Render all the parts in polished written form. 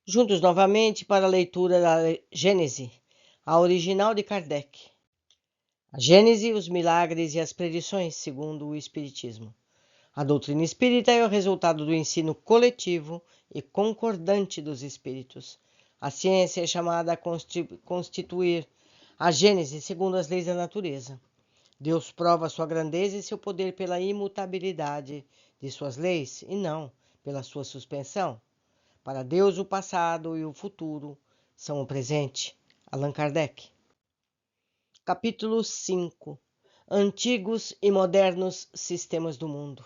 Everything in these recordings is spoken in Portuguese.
Juntos novamente para a leitura da Gênese, a original de Kardec. A Gênese, os milagres e as predições, segundo o Espiritismo. A doutrina espírita é o resultado do ensino coletivo e concordante dos espíritos. A ciência é chamada a constituir a Gênese segundo as leis da natureza. Deus prova sua grandeza e seu poder pela imutabilidade de suas leis e não pela sua suspensão. Para Deus, o passado e o futuro são o presente. Allan Kardec. Capítulo 5. Antigos e modernos sistemas do mundo.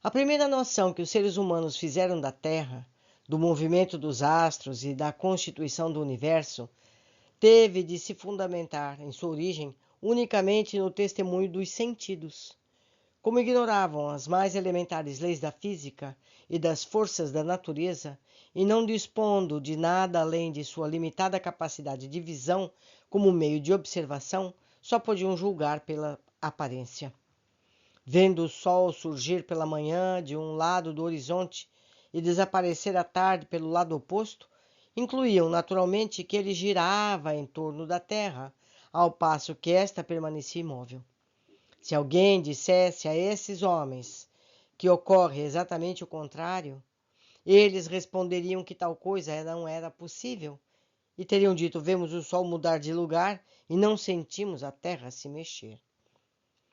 A primeira noção que os seres humanos fizeram da Terra, do movimento dos astros e da constituição do universo, teve de se fundamentar em sua origem unicamente no testemunho dos sentidos. Como ignoravam as mais elementares leis da física e das forças da natureza, e não dispondo de nada além de sua limitada capacidade de visão como meio de observação, só podiam julgar pela aparência. Vendo o sol surgir pela manhã de um lado do horizonte e desaparecer à tarde pelo lado oposto, incluíam naturalmente que ele girava em torno da Terra, ao passo que esta permanecia imóvel. Se alguém dissesse a esses homens que ocorre exatamente o contrário, eles responderiam que tal coisa não era possível e teriam dito: vemos o sol mudar de lugar e não sentimos a terra se mexer.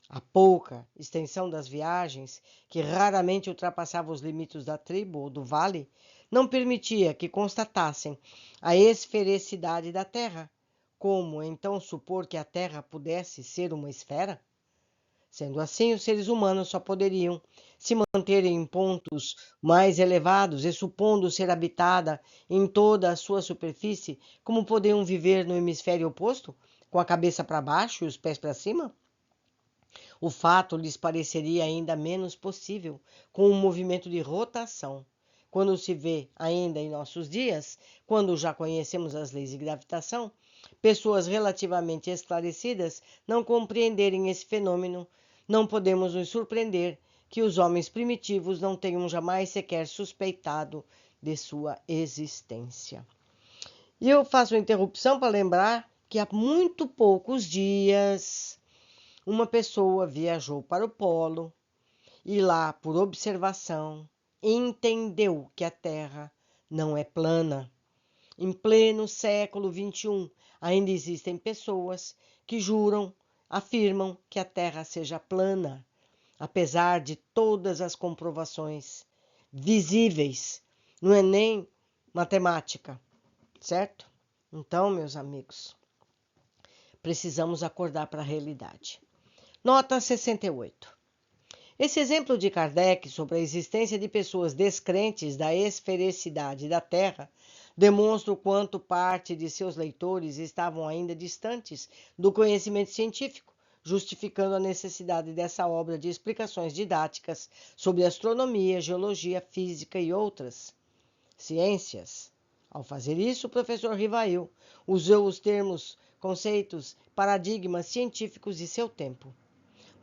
A pouca extensão das viagens, que raramente ultrapassava os limites da tribo ou do vale, não permitia que constatassem a esfericidade da terra. Como então supor que a terra pudesse ser uma esfera? Sendo assim, os seres humanos só poderiam se manter em pontos mais elevados e supondo ser habitada em toda a sua superfície, como podiam viver no hemisfério oposto, com a cabeça para baixo e os pés para cima? O fato lhes pareceria ainda menos possível com o movimento de rotação. Quando se vê ainda em nossos dias, quando já conhecemos as leis de gravitação, pessoas relativamente esclarecidas não compreenderem esse fenômeno, não podemos nos surpreender que os homens primitivos não tenham jamais sequer suspeitado de sua existência. E eu faço uma interrupção para lembrar que há muito poucos dias uma pessoa viajou para o polo e lá, por observação, entendeu que a Terra não é plana. Em pleno século XXI, ainda existem pessoas que afirmam que a Terra seja plana, apesar de todas as comprovações visíveis. Não é nem matemática, certo? Então, meus amigos, precisamos acordar para a realidade. Nota 68. Esse exemplo de Kardec sobre a existência de pessoas descrentes da esfericidade da Terra demonstra o quanto parte de seus leitores estavam ainda distantes do conhecimento científico, justificando a necessidade dessa obra de explicações didáticas sobre astronomia, geologia, física e outras ciências. Ao fazer isso, o professor Rivail usou os termos, conceitos, paradigmas científicos de seu tempo.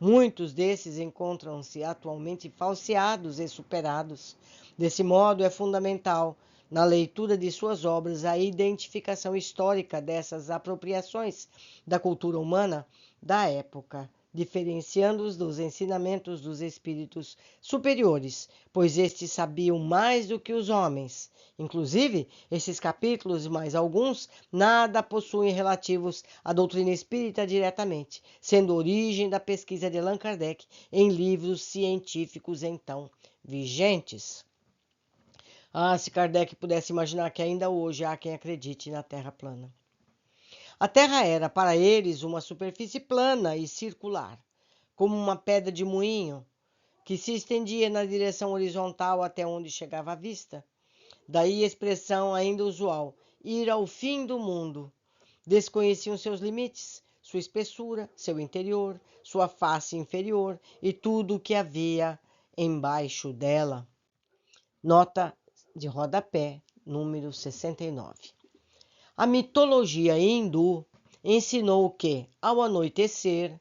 Muitos desses encontram-se atualmente falseados e superados. Desse modo, é fundamental, na leitura de suas obras, a identificação histórica dessas apropriações da cultura humana da época, diferenciando-os dos ensinamentos dos espíritos superiores, pois estes sabiam mais do que os homens. Inclusive, esses capítulos e mais alguns nada possuem relativos à doutrina espírita diretamente, sendo origem da pesquisa de Allan Kardec em livros científicos então vigentes. Se Kardec pudesse imaginar que ainda hoje há quem acredite na Terra plana. A Terra era, para eles, uma superfície plana e circular, como uma pedra de moinho, que se estendia na direção horizontal até onde chegava a vista. Daí a expressão ainda usual, ir ao fim do mundo. Desconheciam seus limites, sua espessura, seu interior, sua face inferior e tudo o que havia embaixo dela. Nota de rodapé, número 69. A mitologia hindu ensinou que, ao anoitecer,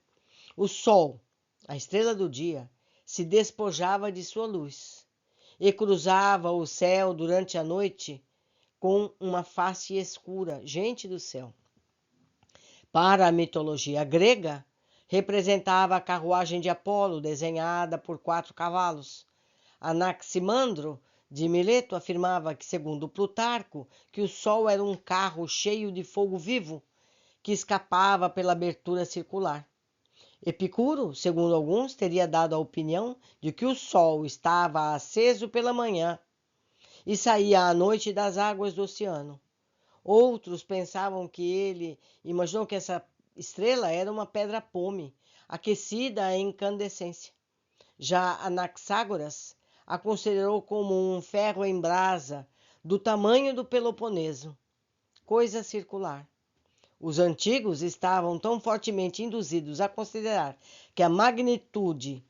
o sol, a estrela do dia, se despojava de sua luz e cruzava o céu durante a noite com uma face escura. Gente do céu! Para a mitologia grega, representava a carruagem de Apolo, desenhada por 4 cavalos. Anaximandro de Mileto afirmava que, segundo Plutarco, que o Sol era um carro cheio de fogo vivo que escapava pela abertura circular. Epicuro, segundo alguns, teria dado a opinião de que o Sol estava aceso pela manhã e saía à noite das águas do oceano. Outros pensavam que ele imaginou que essa estrela era uma pedra-pome, aquecida à incandescência. Já Anaxágoras a considerou como um ferro em brasa do tamanho do Peloponeso, coisa circular. Os antigos estavam tão fortemente induzidos a considerar que a magnitude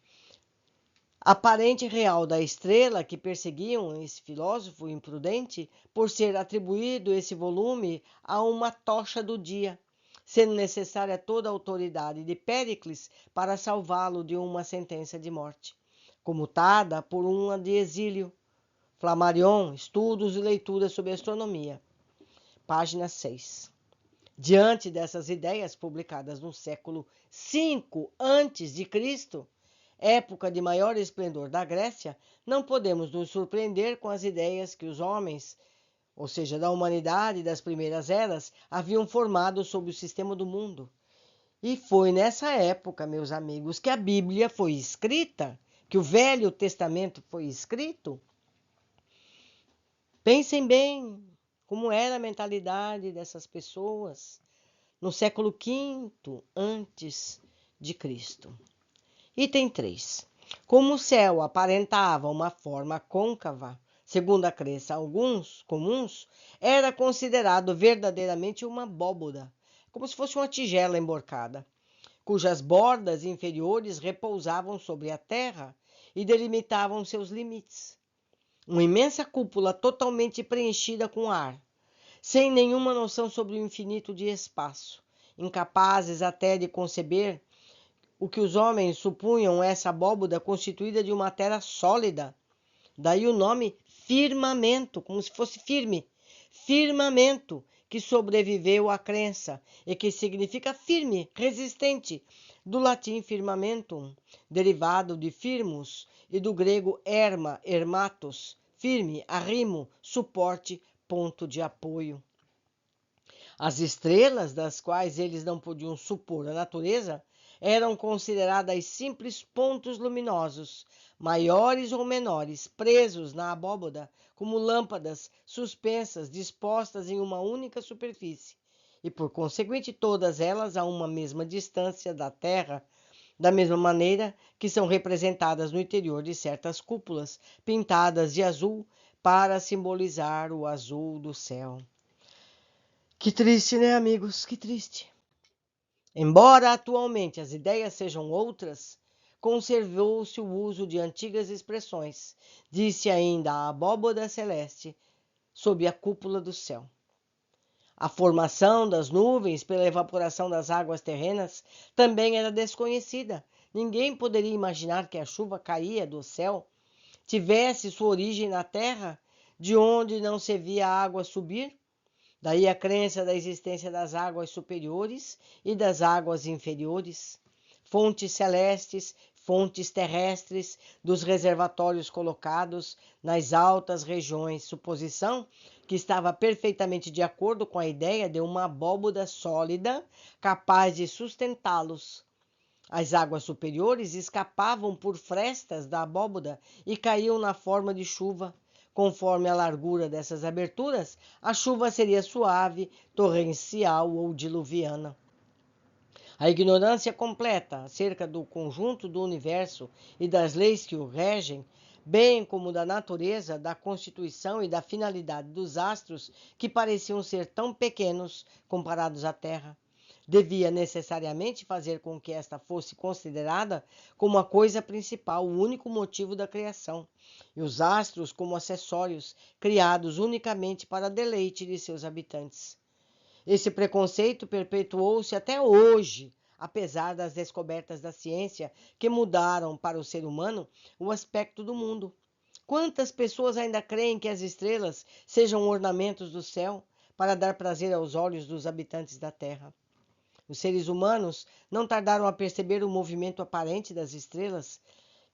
aparente real da estrela que perseguiam esse filósofo imprudente, por ser atribuído esse volume a uma tocha do dia, sendo necessária toda a autoridade de Péricles para salvá-lo de uma sentença de morte, comutada por uma de exílio. Flammarion, Estudos e Leituras sobre Astronomia, página 6. Diante dessas ideias publicadas no século V a.C., época de maior esplendor da Grécia, não podemos nos surpreender com as ideias que os homens, ou seja, da humanidade das primeiras eras, haviam formado sobre o sistema do mundo. E foi nessa época, meus amigos, que a Bíblia foi escrita, que o Velho Testamento foi escrito. Pensem bem como era a mentalidade dessas pessoas no século V antes de Cristo. Item 3. Como o céu aparentava uma forma côncava, segundo a crença alguns comuns, era considerado verdadeiramente uma abóbora, como se fosse uma tigela emborcada, cujas bordas inferiores repousavam sobre a terra e delimitavam seus limites. Uma imensa cúpula totalmente preenchida com ar, sem nenhuma noção sobre o infinito de espaço, incapazes até de conceber o que os homens supunham essa abóboda constituída de uma terra sólida. Daí o nome firmamento, como se fosse firme. Firmamento, que sobreviveu à crença e que significa firme, resistente, do latim firmamentum, derivado de firmus, e do grego erma, ermatos, firme, arrimo, suporte, ponto de apoio. As estrelas, das quais eles não podiam supor a natureza, eram consideradas simples pontos luminosos, maiores ou menores, presos na abóboda, como lâmpadas suspensas, dispostas em uma única superfície, e por conseguinte todas elas a uma mesma distância da Terra, da mesma maneira que são representadas no interior de certas cúpulas, pintadas de azul para simbolizar o azul do céu. Que triste, né, amigos? Que triste. Embora atualmente as ideias sejam outras, conservou-se o uso de antigas expressões. Disse ainda a abóboda celeste sob a cúpula do céu. A formação das nuvens pela evaporação das águas terrenas também era desconhecida. Ninguém poderia imaginar que a chuva caía do céu, tivesse sua origem na terra, de onde não se via a água subir. Daí a crença da existência das águas superiores e das águas inferiores, fontes celestes, fontes terrestres, dos reservatórios colocados nas altas regiões, suposição que estava perfeitamente de acordo com a ideia de uma abóboda sólida capaz de sustentá-los. As águas superiores escapavam por frestas da abóboda e caíam na forma de chuva. Conforme a largura dessas aberturas, a chuva seria suave, torrencial ou diluviana. A ignorância completa acerca do conjunto do universo e das leis que o regem, bem como da natureza, da constituição e da finalidade dos astros, que pareciam ser tão pequenos comparados à Terra, devia necessariamente fazer com que esta fosse considerada como a coisa principal, o único motivo da criação, e os astros como acessórios, criados unicamente para deleite de seus habitantes. Esse preconceito perpetuou-se até hoje, apesar das descobertas da ciência que mudaram para o ser humano o aspecto do mundo. Quantas pessoas ainda creem que as estrelas sejam ornamentos do céu para dar prazer aos olhos dos habitantes da Terra? Os seres humanos não tardaram a perceber o movimento aparente das estrelas,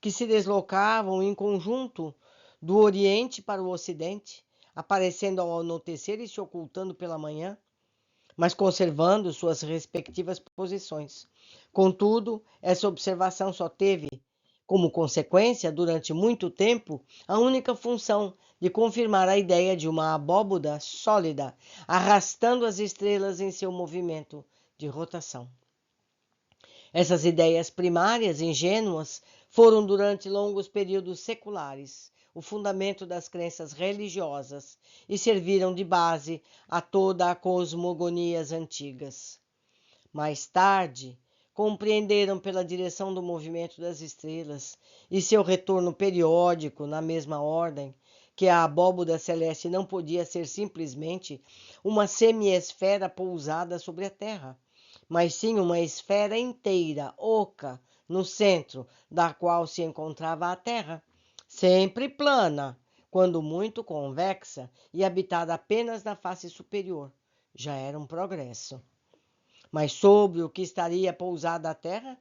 que se deslocavam em conjunto do Oriente para o Ocidente, aparecendo ao anoitecer e se ocultando pela manhã, mas conservando suas respectivas posições. Contudo, essa observação só teve, como consequência, durante muito tempo, a única função de confirmar a ideia de uma abóboda sólida, arrastando as estrelas em seu movimento de rotação. Essas ideias primárias, ingênuas, foram durante longos períodos seculares o fundamento das crenças religiosas e serviram de base a toda a cosmogonias antigas. Mais tarde, compreenderam pela direção do movimento das estrelas e seu retorno periódico na mesma ordem que a abóboda celeste não podia ser simplesmente uma semiesfera pousada sobre a Terra, mas sim uma esfera inteira, oca, no centro da qual se encontrava a Terra, sempre plana, quando muito convexa e habitada apenas na face superior. Já era um progresso. Mas sobre o que estaria pousada a Terra?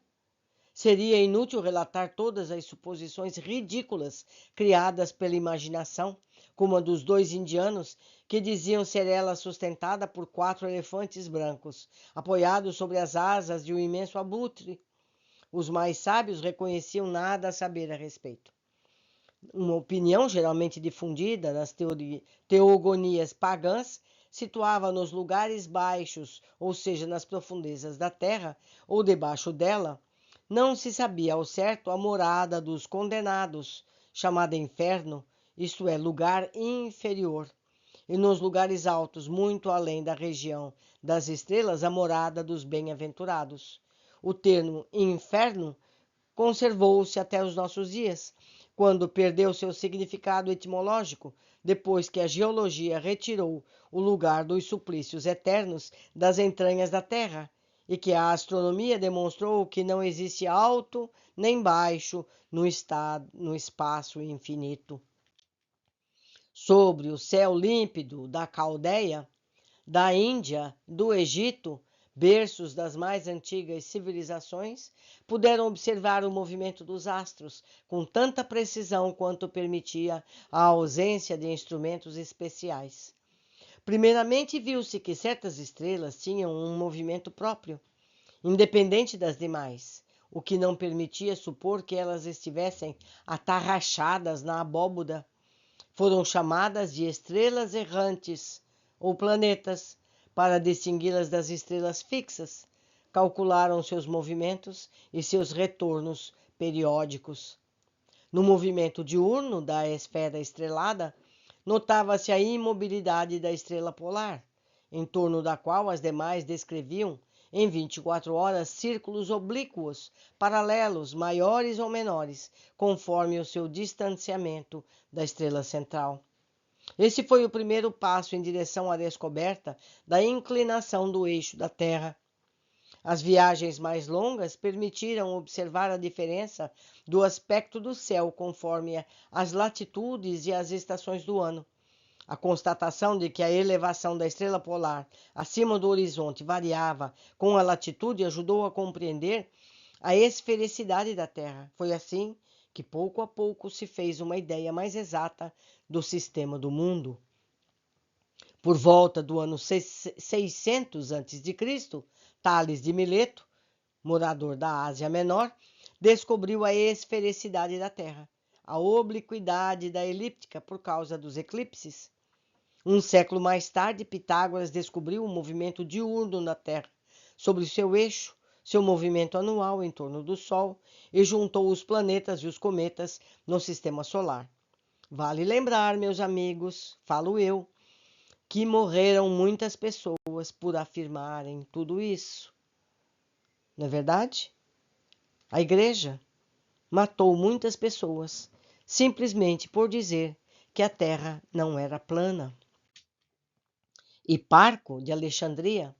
Seria inútil relatar todas as suposições ridículas criadas pela imaginação, como a dos dois indianos que diziam ser ela sustentada por 4 elefantes brancos, apoiados sobre as asas de um imenso abutre. Os mais sábios reconheciam nada a saber a respeito. Uma opinião geralmente difundida nas teogonias pagãs situava nos lugares baixos, ou seja, nas profundezas da terra ou debaixo dela, não se sabia ao certo a morada dos condenados, chamada inferno, isto é, lugar inferior, e nos lugares altos, muito além da região das estrelas, a morada dos bem-aventurados. O termo inferno conservou-se até os nossos dias, quando perdeu seu significado etimológico, depois que a geologia retirou o lugar dos suplícios eternos das entranhas da Terra, e que a astronomia demonstrou que não existe alto nem baixo no espaço infinito. Sobre o céu límpido da Caldeia, da Índia, do Egito, berços das mais antigas civilizações, puderam observar o movimento dos astros com tanta precisão quanto permitia a ausência de instrumentos especiais. Primeiramente, viu-se que certas estrelas tinham um movimento próprio, independente das demais, o que não permitia supor que elas estivessem atarrachadas na abóboda. Foram chamadas de estrelas errantes ou planetas, para distingui-las das estrelas fixas. Calcularam seus movimentos e seus retornos periódicos. No movimento diurno da esfera estrelada, notava-se a imobilidade da estrela polar, em torno da qual as demais descreviam, em 24 horas, círculos oblíquos, paralelos, maiores ou menores, conforme o seu distanciamento da estrela central. Esse foi o primeiro passo em direção à descoberta da inclinação do eixo da Terra. As viagens mais longas permitiram observar a diferença do aspecto do céu conforme as latitudes e as estações do ano. A constatação de que a elevação da estrela polar acima do horizonte variava com a latitude ajudou a compreender a esfericidade da Terra. Foi assim que pouco a pouco se fez uma ideia mais exata do sistema do mundo. Por volta do ano 600 a.C., Tales de Mileto, morador da Ásia Menor, descobriu a esfericidade da Terra, a obliquidade da elíptica por causa dos eclipses. Um século mais tarde, Pitágoras descobriu o movimento diurno da Terra sobre seu eixo, seu movimento anual em torno do Sol, e juntou os planetas e os cometas no sistema solar. Vale lembrar, meus amigos, falo eu, que morreram muitas pessoas por afirmarem tudo isso. Não é verdade? A Igreja matou muitas pessoas simplesmente por dizer que a Terra não era plana. Hiparco, de Alexandria,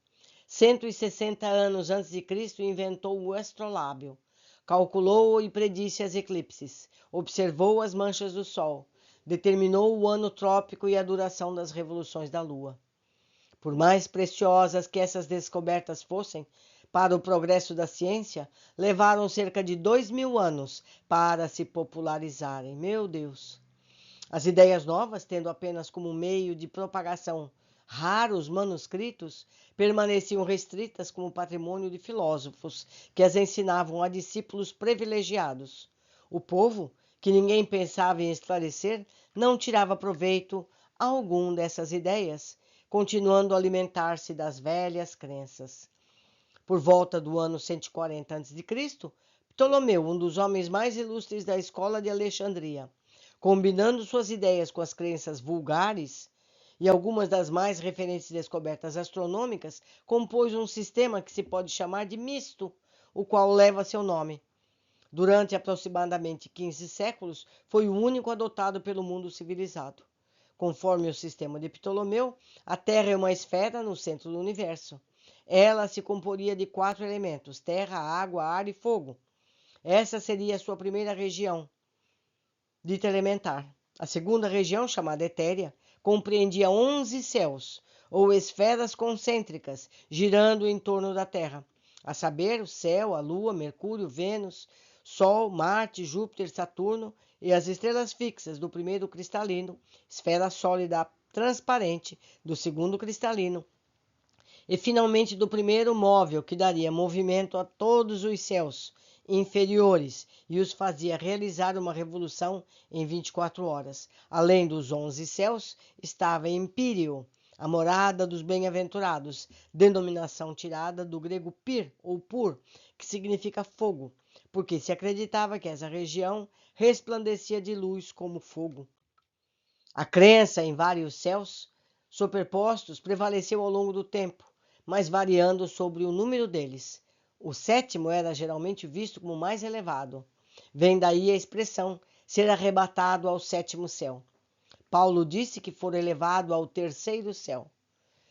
160 anos antes de Cristo, inventou o astrolábio, calculou e predisse as eclipses, observou as manchas do Sol, determinou o ano trópico e a duração das revoluções da Lua. Por mais preciosas que essas descobertas fossem para o progresso da ciência, levaram cerca de 2000 anos para se popularizarem. Meu Deus! As ideias novas, tendo apenas como meio de propagação raros manuscritos, permaneciam restritas como patrimônio de filósofos que as ensinavam a discípulos privilegiados. O povo, que ninguém pensava em esclarecer, não tirava proveito algum dessas ideias, continuando a alimentar-se das velhas crenças. Por volta do ano 140 a.C., Ptolomeu, um dos homens mais ilustres da escola de Alexandria, combinando suas ideias com as crenças vulgares e algumas das mais referentes descobertas astronômicas, compôs um sistema que se pode chamar de misto, o qual leva seu nome. Durante aproximadamente 15 séculos, foi o único adotado pelo mundo civilizado. Conforme o sistema de Ptolomeu, a Terra é uma esfera no centro do universo. Ela se comporia de 4 elementos: terra, água, ar e fogo. Essa seria a sua primeira região, dita elementar. A segunda região, chamada etérea, compreendia 11 céus, ou esferas concêntricas, girando em torno da Terra, a saber, o céu, a Lua, Mercúrio, Vênus, Sol, Marte, Júpiter, Saturno e as estrelas fixas do primeiro cristalino, esfera sólida transparente do segundo cristalino, e finalmente do primeiro móvel, que daria movimento a todos os céus inferiores e os fazia realizar uma revolução em 24 horas. Além dos 11 céus, estava Empírio, a morada dos bem-aventurados, denominação tirada do grego pir ou pur, que significa fogo, porque se acreditava que essa região resplandecia de luz como fogo. A crença em vários céus superpostos prevaleceu ao longo do tempo, mas variando sobre o número deles. O sétimo era geralmente visto como mais elevado. Vem daí a expressão ser arrebatado ao sétimo céu. Paulo disse que fora elevado ao terceiro céu.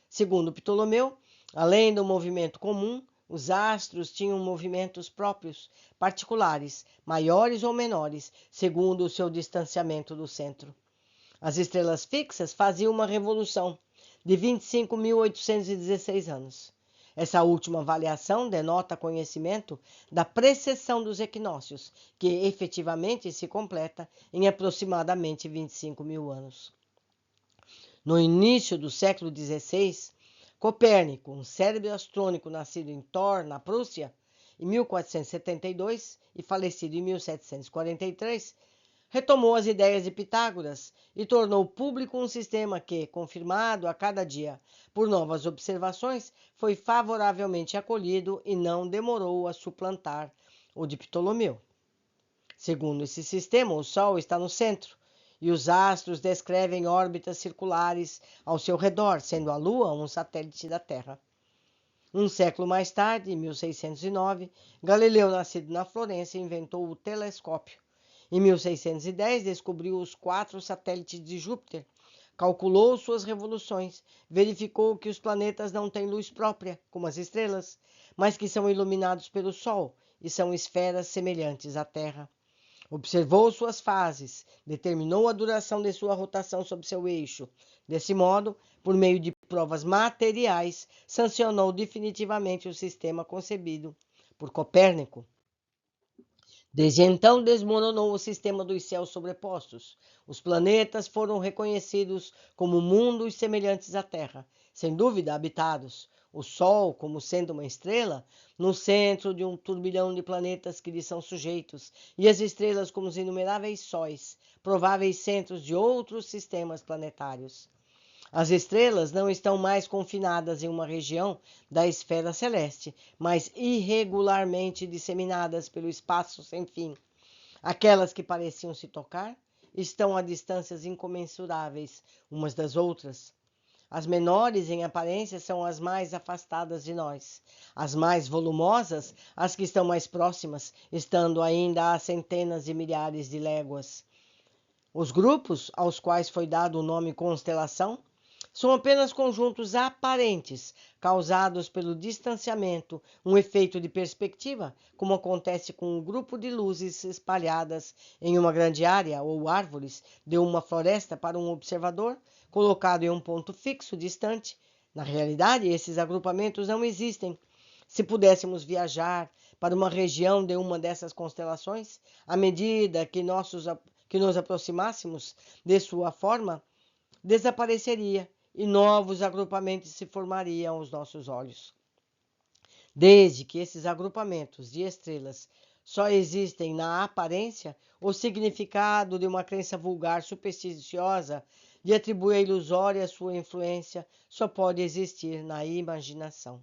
Segundo Ptolomeu, além do movimento comum, os astros tinham movimentos próprios, particulares, maiores ou menores, segundo o seu distanciamento do centro. As estrelas fixas faziam uma revolução de 25.816 anos. Essa última avaliação denota conhecimento da precessão dos equinócios, que efetivamente se completa em aproximadamente 25.000 anos. No início do século XVI, Copérnico, um célebre astrônomo nascido em Thor, na Prússia, em 1472 e falecido em 1743, retomou as ideias de Pitágoras e tornou público um sistema que, confirmado a cada dia por novas observações, foi favoravelmente acolhido e não demorou a suplantar o de Ptolomeu. Segundo esse sistema, o Sol está no centro e os astros descrevem órbitas circulares ao seu redor, sendo a Lua um satélite da Terra. Um século mais tarde, em 1609, Galileu, nascido na Florença, inventou o telescópio. Em 1610, descobriu os 4 satélites de Júpiter, calculou suas revoluções, verificou que os planetas não têm luz própria, como as estrelas, mas que são iluminados pelo Sol e são esferas semelhantes à Terra. Observou suas fases, determinou a duração de sua rotação sobre seu eixo. Desse modo, por meio de provas materiais, sancionou definitivamente o sistema concebido por Copérnico. Desde então desmoronou o sistema dos céus sobrepostos. Os planetas foram reconhecidos como mundos semelhantes à Terra, sem dúvida habitados. O Sol, como sendo uma estrela, no centro de um turbilhão de planetas que lhe são sujeitos, e as estrelas como os inumeráveis sóis, prováveis centros de outros sistemas planetários. As estrelas não estão mais confinadas em uma região da esfera celeste, mas irregularmente disseminadas pelo espaço sem fim. Aquelas que pareciam se tocar estão a distâncias incomensuráveis umas das outras. As menores em aparência são as mais afastadas de nós. As mais volumosas, as que estão mais próximas, estando ainda a centenas de milhares de léguas. Os grupos, aos quais foi dado o nome constelação, são apenas conjuntos aparentes, causados pelo distanciamento, um efeito de perspectiva, como acontece com um grupo de luzes espalhadas em uma grande área ou árvores de uma floresta para um observador, colocado em um ponto fixo distante. Na realidade, esses agrupamentos não existem. Se pudéssemos viajar para uma região de uma dessas constelações, à medida que nos aproximássemos de sua forma, desapareceria e novos agrupamentos se formariam aos nossos olhos. Desde que esses agrupamentos de estrelas só existem na aparência, o significado de uma crença vulgar supersticiosa de atribuir a ilusória sua influência só pode existir na imaginação.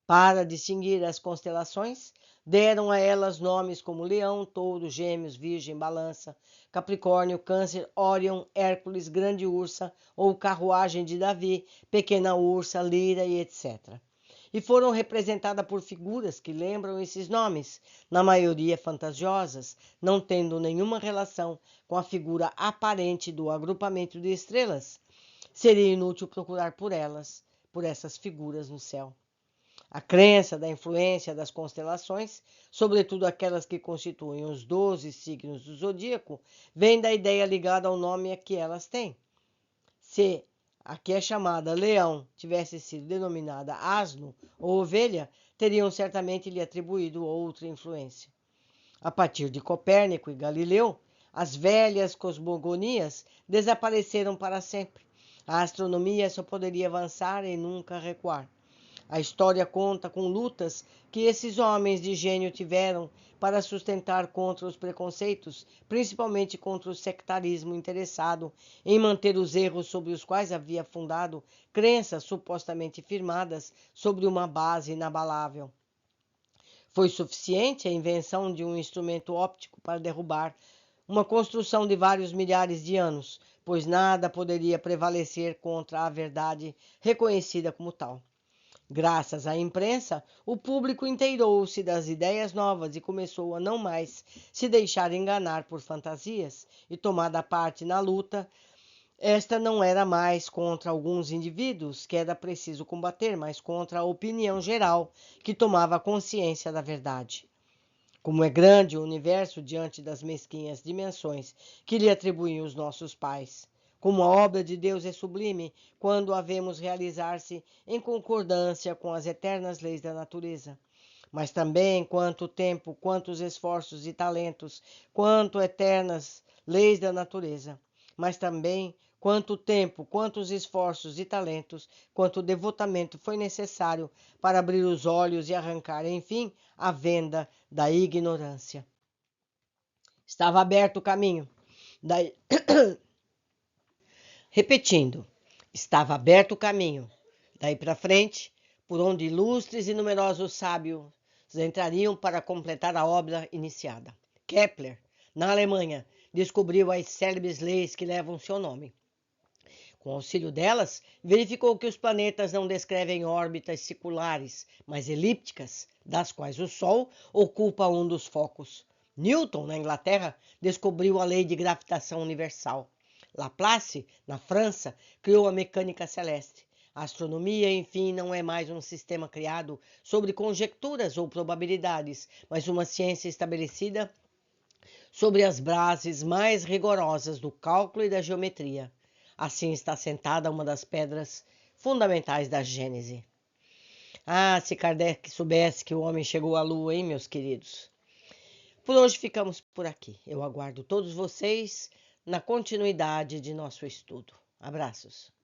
Para distinguir as constelações, deram a elas nomes como Leão, Touro, Gêmeos, Virgem, Balança, Capricórnio, Câncer, Órion, Hércules, Grande Ursa ou Carruagem de Davi, Pequena Ursa, Lira e etc. E foram representadas por figuras que lembram esses nomes, na maioria fantasiosas, não tendo nenhuma relação com a figura aparente do agrupamento de estrelas. Seria inútil procurar por essas figuras no céu. A crença da influência das constelações, sobretudo aquelas que constituem os 12 signos do zodíaco, vem da ideia ligada ao nome que elas têm. Se a que é chamada Leão tivesse sido denominada Asno ou Ovelha, teriam certamente lhe atribuído outra influência. A partir de Copérnico e Galileu, as velhas cosmogonias desapareceram para sempre. A astronomia só poderia avançar e nunca recuar. A história conta com lutas que esses homens de gênio tiveram para sustentar contra os preconceitos, principalmente contra o sectarismo interessado em manter os erros sobre os quais havia fundado crenças supostamente firmadas sobre uma base inabalável. Foi suficiente a invenção de um instrumento óptico para derrubar uma construção de vários milhares de anos, pois nada poderia prevalecer contra a verdade reconhecida como tal. Graças à imprensa, o público inteirou-se das ideias novas e começou a não mais se deixar enganar por fantasias e tomada parte na luta. Esta não era mais contra alguns indivíduos que era preciso combater, mas contra a opinião geral que tomava consciência da verdade. Como é grande o universo diante das mesquinhas dimensões que lhe atribuem os nossos pais. Como a obra de Deus é sublime quando a vemos realizar-se em concordância com as eternas leis da natureza. Mas também quanto tempo, quantos esforços e talentos, quanto eternas leis da natureza. Mas também quanto tempo, quantos esforços e talentos, quanto devotamento foi necessário para abrir os olhos e arrancar, enfim, a venda da ignorância. Estava aberto o caminho. Repetindo, estava aberto o caminho. Daí para frente, por onde ilustres e numerosos sábios entrariam para completar a obra iniciada. Kepler, na Alemanha, descobriu as célebres leis que levam seu nome. Com auxílio delas, verificou que os planetas não descrevem órbitas circulares, mas elípticas, das quais o Sol ocupa um dos focos. Newton, na Inglaterra, descobriu a lei de gravitação universal. Laplace, na França, criou a mecânica celeste. A astronomia, enfim, não é mais um sistema criado sobre conjecturas ou probabilidades, mas uma ciência estabelecida sobre as bases mais rigorosas do cálculo e da geometria. Assim está sentada uma das pedras fundamentais da Gênese. Ah, se Kardec soubesse que o homem chegou à Lua, hein, meus queridos? Por hoje ficamos por aqui. Eu aguardo todos vocês na continuidade de nosso estudo. Abraços.